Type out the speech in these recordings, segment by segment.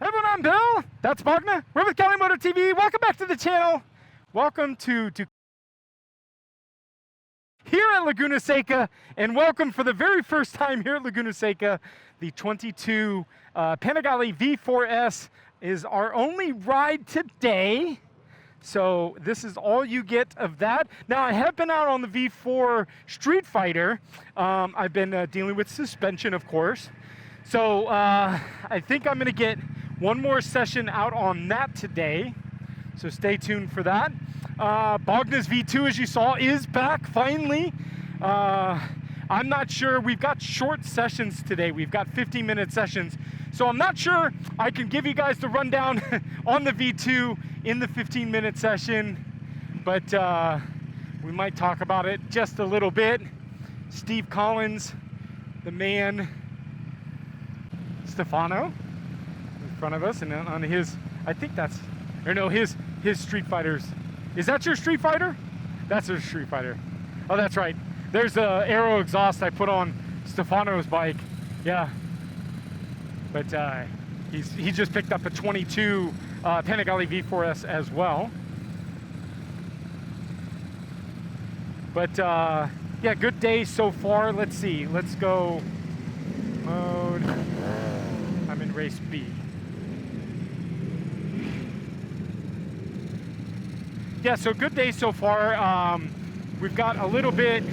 Hey everyone, I'm Bill. That's Magna. We're with Cali Moto TV. Welcome back to the channel. Welcome to here at Laguna Seca, and welcome for the very first time here at Laguna Seca. The 22 Panigale V4S is our only ride today. So this is all you get of that. Now I have been out on the V4 Street Fighter. I've been dealing with suspension, of course. So I think I'm gonna get one more session out on that today. So stay tuned for that. Bogna's V2, as you saw, is back finally. I'm not sure, we've got short sessions today. We've got 15-minute sessions. So I'm not sure I can give you guys the rundown on the V2 in the 15-minute session, but we might talk about it just a little bit. Steve Collins, the man, Stefano, in front of us, and on his, I think that's, or no, his Street Fighters. Is that your Street Fighter? That's your Street Fighter. Oh, that's right. There's the aero exhaust I put on Stefano's bike. Yeah. But he just picked up a 22 Panigale V4S as well. But yeah, good day so far. Let's see. Let's go mode. I'm in race B. Yeah, so good day so far. We've got a little bit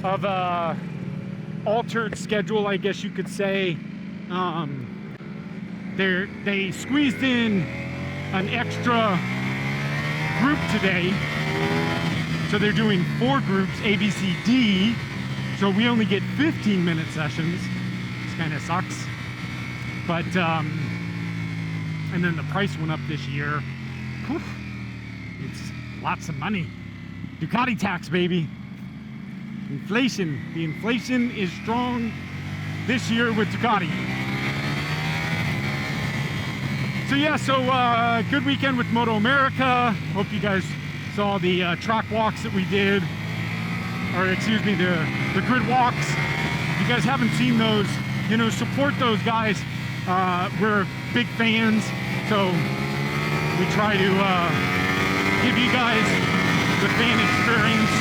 of a altered schedule, I guess you could say. They squeezed in an extra group today. So they're doing 4 groups, A, B, C, D. So we only get 15-minute sessions. This kind of sucks. But, and then the price went up this year. Whew. It's lots of money. Ducati tax, baby. Inflation. The inflation is strong this year with Ducati. So yeah, so good weekend with Moto America. Hope you guys saw the track walks that we did, or excuse me, the grid walks. If you guys haven't seen those, you know, support those guys. We're big fans, so we try to give you guys the fan experience.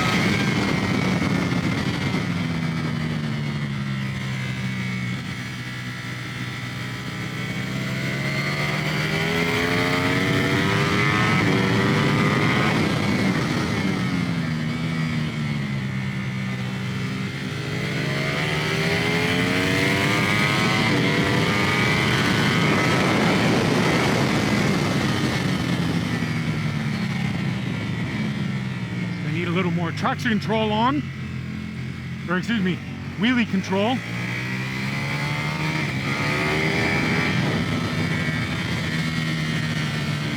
A little more traction control on, or excuse me, wheelie control.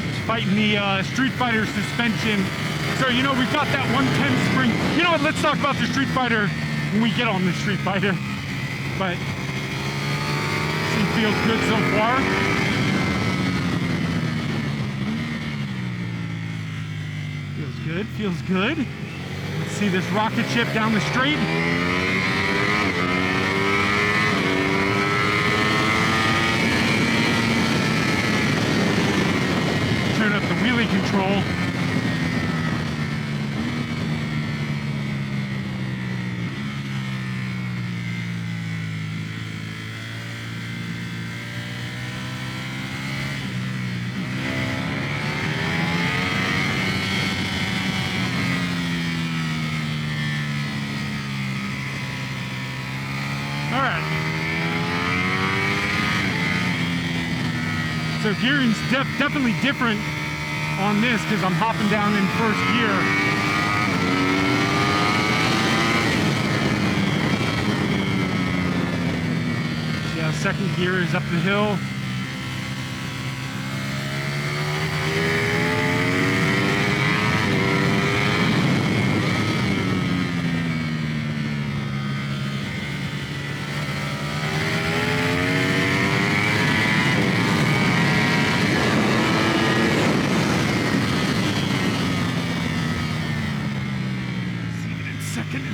Just fighting the Street Fighter suspension. So, you know, we've got that 110 spring. You know what, let's talk about the Street Fighter when we get on the Street Fighter. But it feels good so far. Feels good, feels good. Let's see this rocket ship down the straight. Turn up the wheelie control. So gearing's definitely different on this because I'm hopping down in first gear. Yeah, second gear is up the hill.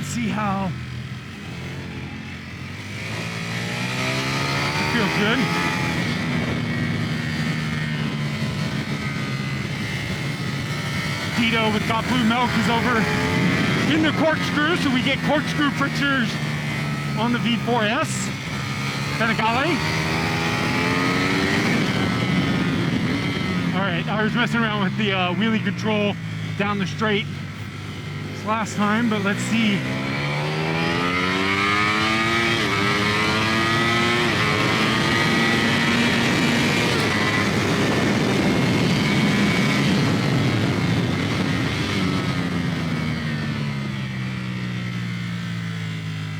See how it feels good. Tito with Got Blue Milk is over in the corkscrew, so we get corkscrew pictures on the V4S Panigale. All right, I was messing around with the wheelie control down the straight this last time, but let's see.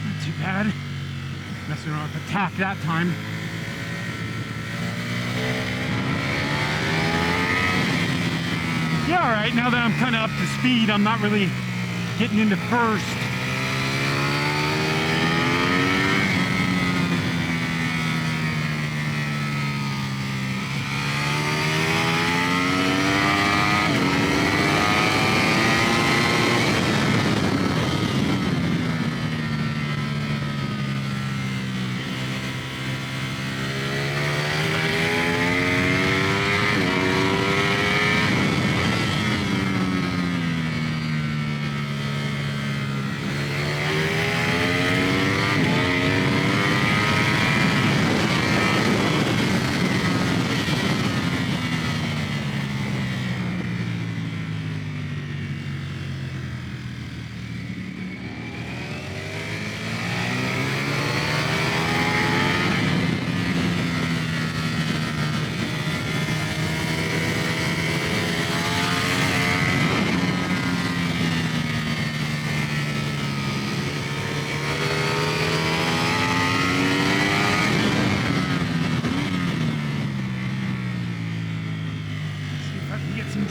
Not too bad. Messing around with the tack that time. Yeah, all right, now that I'm kind of up to speed, I'm not really getting into first.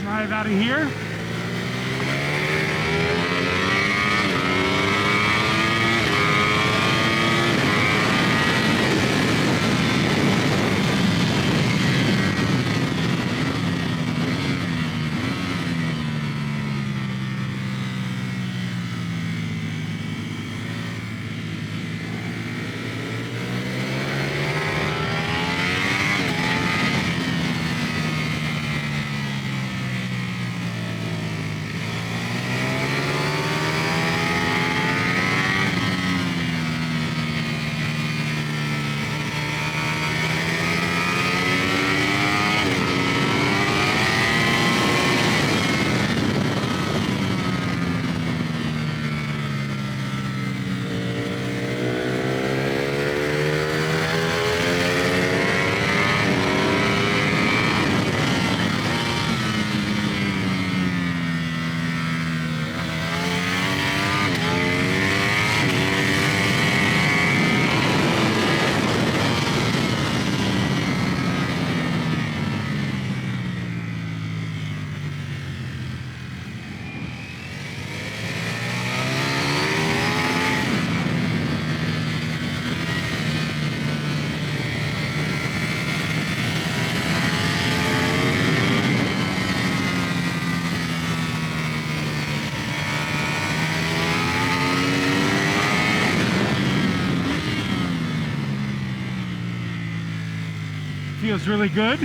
Drive out of here. Feels really good.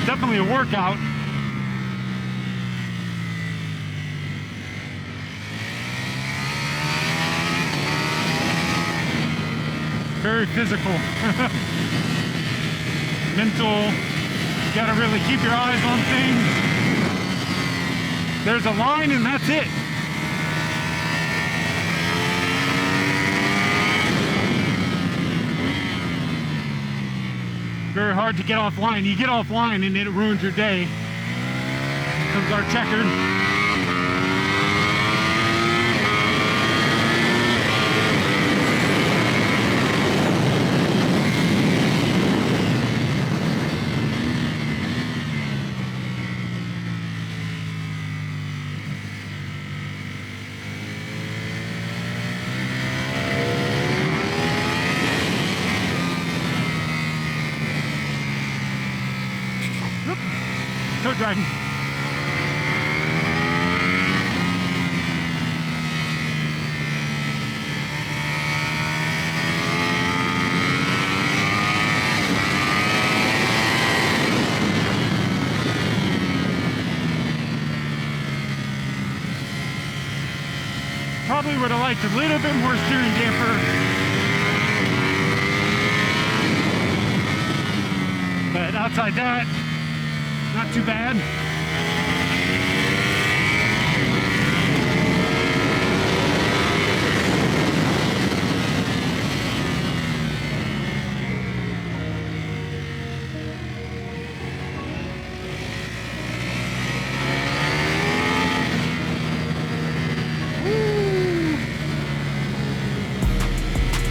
definitely a workout. Very physical. Mental. You gotta really keep your eyes on things. There's a line and that's it. Very hard to get offline. You get offline and it ruins your day. Here comes our checkered. Toe dragging. Probably would have liked a little bit more steering damper. But outside that, not too bad.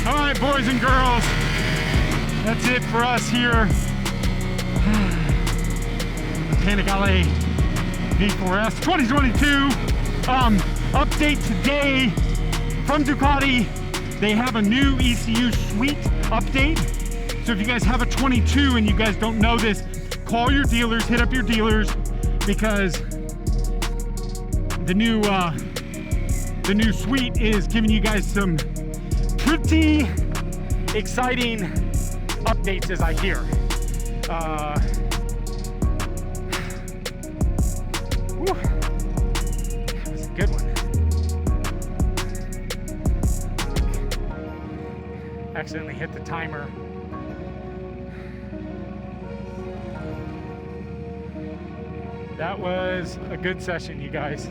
All right, boys and girls, that's it for us here. Panigale V4S 2022 update today from Ducati. They have a new ECU suite update. So if you guys have a 22 and you guys don't know this, call your dealers, hit up your dealers, because the new suite is giving you guys some pretty exciting updates, as I hear. That was a good one. Accidentally hit the timer. That was a good session, you guys.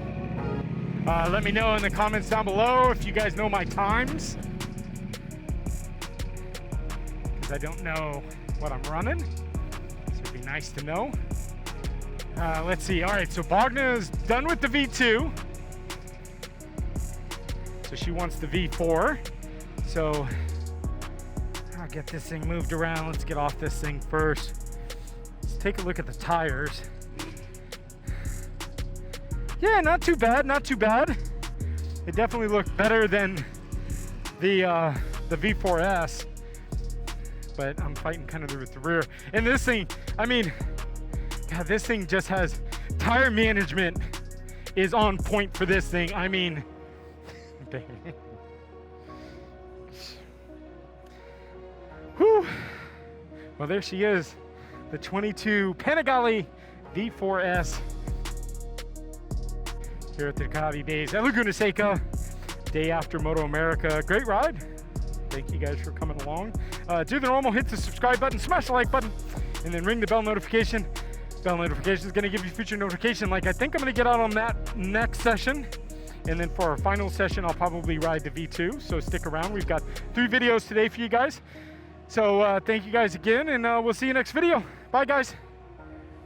Let me know in the comments down below if you guys know my times, because I don't know what I'm running, so it'd be nice to know. Let's see. All right, so Bogna is done with the V2. So she wants the V4. So I'll get this thing moved around. Let's get off this thing first. Let's take a look at the tires. Yeah, not too bad, not too bad. They definitely look better than the V4S. But I'm fighting kind of with the rear. And this thing, I mean, God, this thing just has tire management is on point for this thing. I mean, whew. Well, there she is, the 22 Panigale V4S here at the Ducati days at Laguna Seca, day after Moto America. Great ride. Thank you guys for coming along. Do the normal, hit the subscribe button, smash the like button, and then ring the bell notification. Bell notification is going to give you future notification. Like I think I'm going to get out on that next session. And then for our final session, I'll probably ride the V2. So stick around. We've got 3 videos today for you guys. So thank you guys again, and we'll see you next video. Bye, guys.